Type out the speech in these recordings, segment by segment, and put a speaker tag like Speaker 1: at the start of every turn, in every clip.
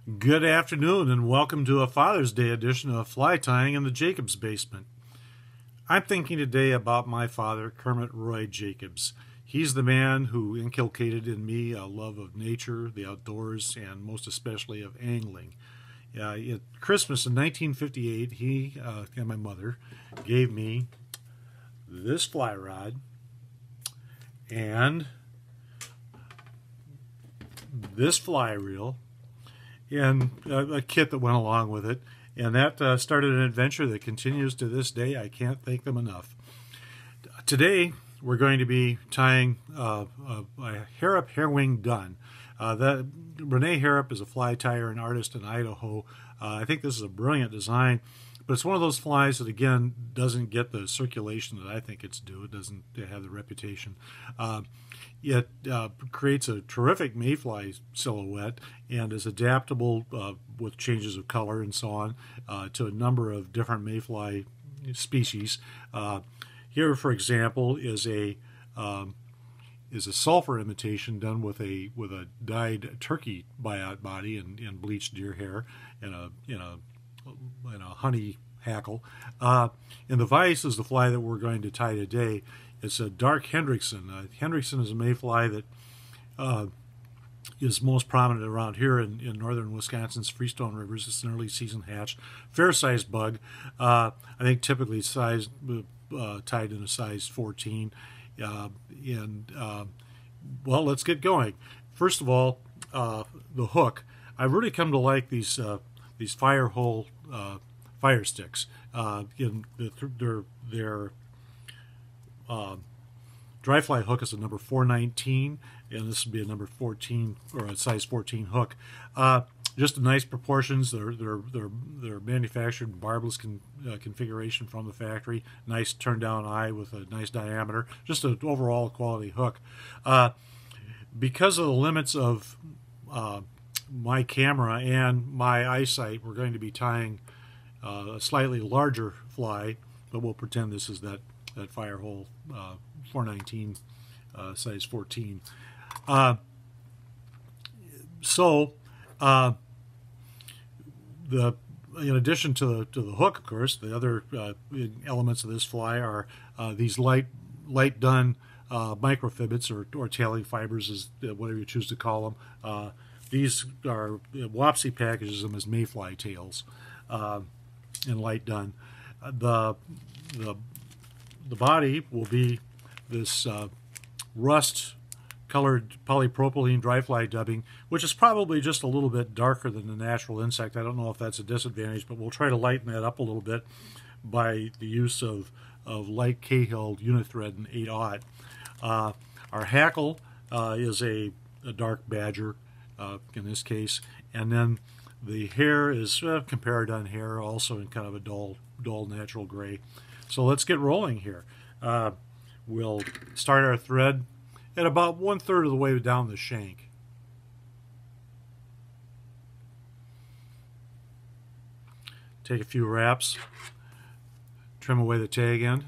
Speaker 1: Good afternoon and welcome to a Father's Day edition of Fly Tying in the Jacobs Basement. I'm thinking today about my father, Kermit Roy Jacobs. He's the man who inculcated in me a love of nature, the outdoors, and most especially of angling. At Christmas in 1958, he and my mother gave me this fly rod and this fly reel and a kit that went along with it. And that started an adventure that continues to this day. I can't thank them enough. Today, we're going to be tying a Harrop hairwing dun. Renee Harrop is a fly tyer and artist in Idaho. I think this is a brilliant design, but it's one of those flies that, again, doesn't get the circulation that I think it's due. It doesn't have the reputation. It creates a terrific mayfly silhouette and is adaptable with changes of color and so on to a number of different mayfly species. Here, for example, is a sulfur imitation done with a dyed turkey body and bleached deer hair and a honey hackle. And the vise is the fly that we're going to tie today. It's a dark Hendrickson. Hendrickson is a mayfly that is most prominent around here in northern Wisconsin's Freestone Rivers. It's an early season hatch, fair-sized bug. I think typically tied in a size 14. Well, let's get going. First of all, the hook. I've really come to like these fire hole fire sticks. They're dry fly hook is a number 419, and this would be a number 14 or a size 14 hook. Just nice proportions. They're manufactured in barbless configuration from the factory. Nice turn down eye with a nice diameter. Just an overall quality hook. Because of the limits of my camera and my eyesight, we're going to be tying a slightly larger fly, but we'll pretend this is that fire hole 419 size 14. In addition to the hook, of course, the other elements of this fly are these light done microfibrils or tailing fibers, is whatever you choose to call them. These are Wapsi packages them as mayfly tails in light done. The body will be this rust-colored polypropylene dry fly dubbing, which is probably just a little bit darker than the natural insect. I don't know if that's a disadvantage, but we'll try to lighten that up a little bit by the use of light Cahill unithread and 8/0. Our hackle is a dark badger in this case, and then the hair is comparadun hair, also in kind of a dull natural gray. So let's get rolling here. We'll start our thread at about 1/3 of the way down the shank. Take a few wraps, trim away the tag end.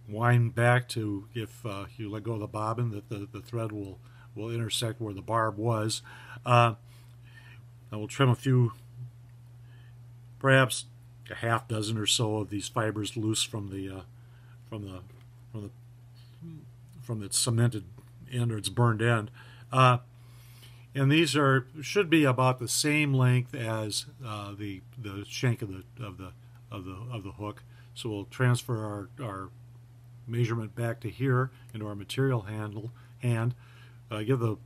Speaker 1: Wind back to, if you let go of the bobbin, that the thread will intersect where the barb was. And we'll trim a few, perhaps a half dozen or so of these fibers loose from the cemented end or its burned end. And these should be about the same length as the shank of the hook. So we'll transfer our measurement back to here into our material hand. Give the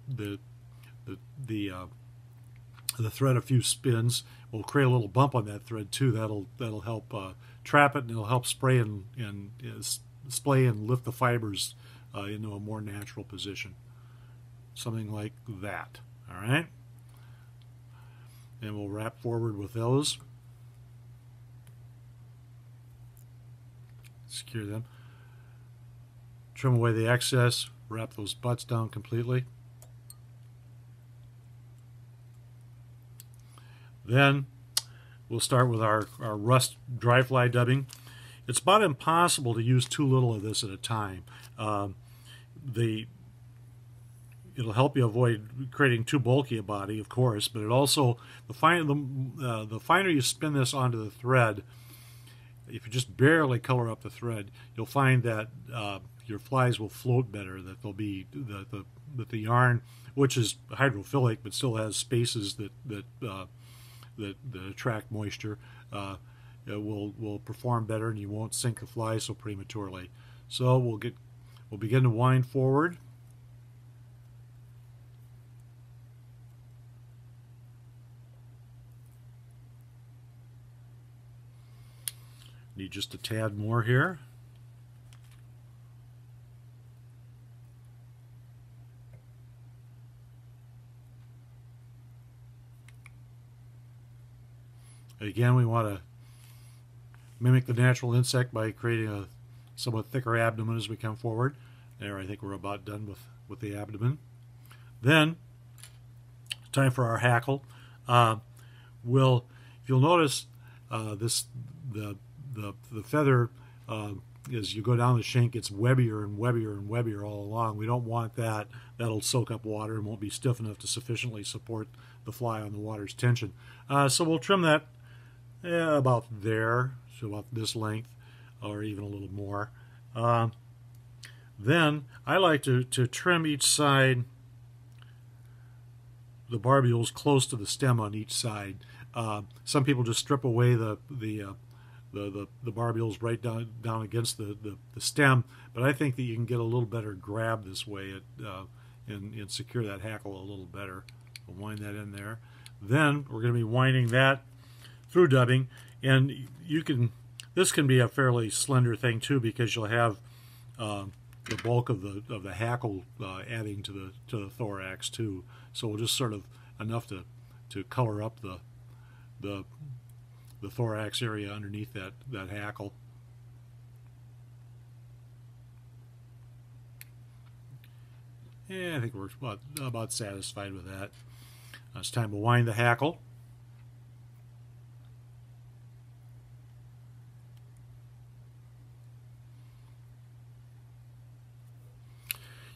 Speaker 1: thread a few spins. We'll create a little bump on that thread too. That'll help trap it, and it'll help splay and lift the fibers into a more natural position. Something like that. All right. And we'll wrap forward with those. Secure them. Trim away the excess. Wrap those butts down completely. Then we'll start with our rust dry fly dubbing. It's about impossible to use too little of this at a time. it'll help you avoid creating too bulky a body, of course, but it also, the finer you spin this onto the thread, if you just barely color up the thread, you'll find that your flies will float better, that they'll be, that the yarn, which is hydrophilic but still has spaces that attract moisture, will perform better, and you won't sink the fly so prematurely. So we'll begin to wind forward. Need just a tad more here. Again, we want to mimic the natural insect by creating a somewhat thicker abdomen as we come forward. There, I think we're about done with the abdomen. Then, time for our hackle. If you'll notice, the feather, as you go down the shank, gets webbier and webbier and webbier all along. We don't want that. That'll soak up water and won't be stiff enough to sufficiently support the fly on the water's tension. So we'll trim that about there, so about this length, or even a little more. Then I like to trim each side, the barbules close to the stem on each side. Some people just strip away the barbules right down against the stem, but I think that you can get a little better grab this way and secure that hackle a little better. We'll wind that in there. Then we're going to be winding that through dubbing, and this can be a fairly slender thing too, because you'll have the bulk of the hackle adding to the thorax too. So we'll just sort of enough to color up the thorax area underneath that hackle. Yeah, I think we're about satisfied with that. Now it's time to wind the hackle.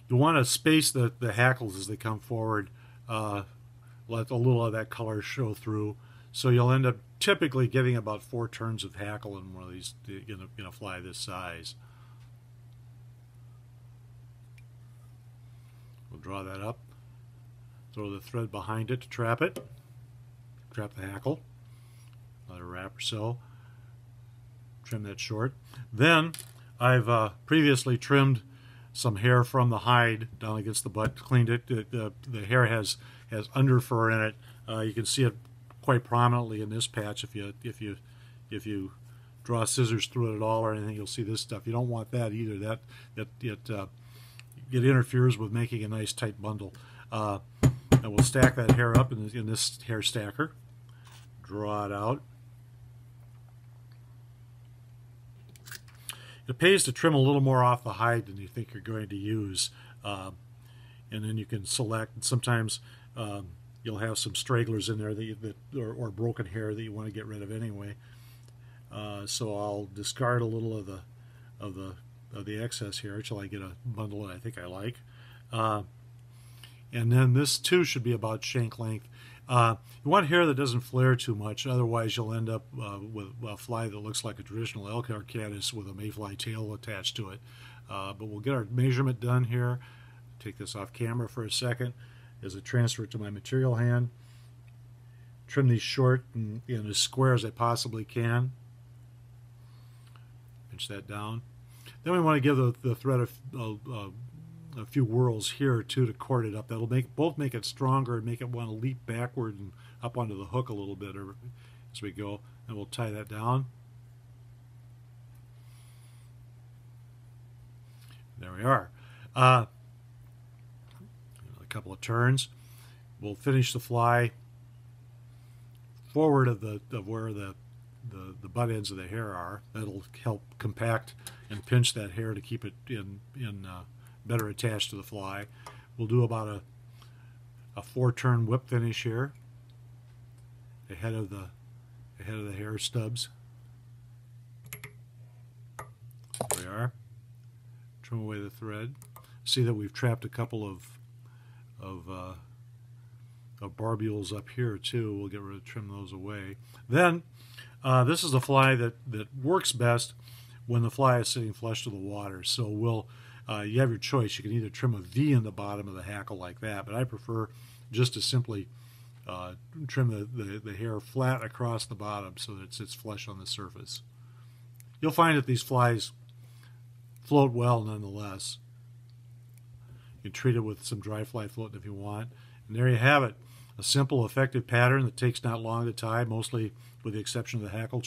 Speaker 1: You want to space the hackles as they come forward. Let a little of that color show through. So you'll end up typically getting about 4 turns of hackle in one of these, in a fly this size. We'll draw that up. Throw the thread behind it to trap it. Trap the hackle. Another wrap or so. Trim that short. Then I've previously trimmed some hair from the hide down against the butt, cleaned it. The hair has under fur in it. You can see it quite prominently in this patch. If you draw scissors through it at all or anything, you'll see this stuff. You don't want that either. It interferes with making a nice tight bundle. And we'll stack that hair up in this hair stacker. Draw it out. It pays to trim a little more off the hide than you think you're going to use, and then you can select. And sometimes you'll have some stragglers in there or broken hair that you want to get rid of anyway. So I'll discard a little of the excess hair until I get a bundle that I think I like. And then this too should be about shank length. You want hair that doesn't flare too much, otherwise you'll end up with a fly that looks like a traditional elk caddis with a mayfly tail attached to it. But we'll get our measurement done here. Take this off camera for a second as I transfer it to my material hand. Trim these short and as square as I possibly can. Pinch that down. Then we want to give the thread a few whirls here too to cord it up. That'll both make it stronger and make it want to leap backward and up onto the hook a little bit as we go. And we'll tie that down. There we are. A couple of turns. We'll finish the fly forward of where the butt ends of the hair are. That'll help compact and pinch that hair to keep it in better attached to the fly. We'll do about a 4-turn whip finish here, ahead of the hair stubs. There we are. Trim away the thread. See that we've trapped a couple of of barbules up here too. We'll get rid of, trim those away. Then this is a fly that works best when the fly is sitting flush to the water. So you have your choice. You can either trim a V in the bottom of the hackle like that, but I prefer just to simply trim the hair flat across the bottom so that it sits flush on the surface. You'll find that these flies float well nonetheless. You can treat it with some dry fly floating if you want. And there you have it. A simple, effective pattern that takes not long to tie, mostly with the exception of the hackle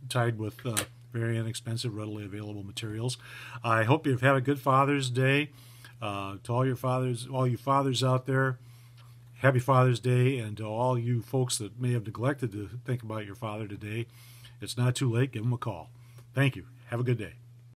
Speaker 1: tied with very inexpensive, readily available materials. I hope you've had a good Father's Day. To all you fathers out there, happy Father's Day. And to all you folks that may have neglected to think about your father today, it's not too late. Give him a call. Thank you. Have a good day.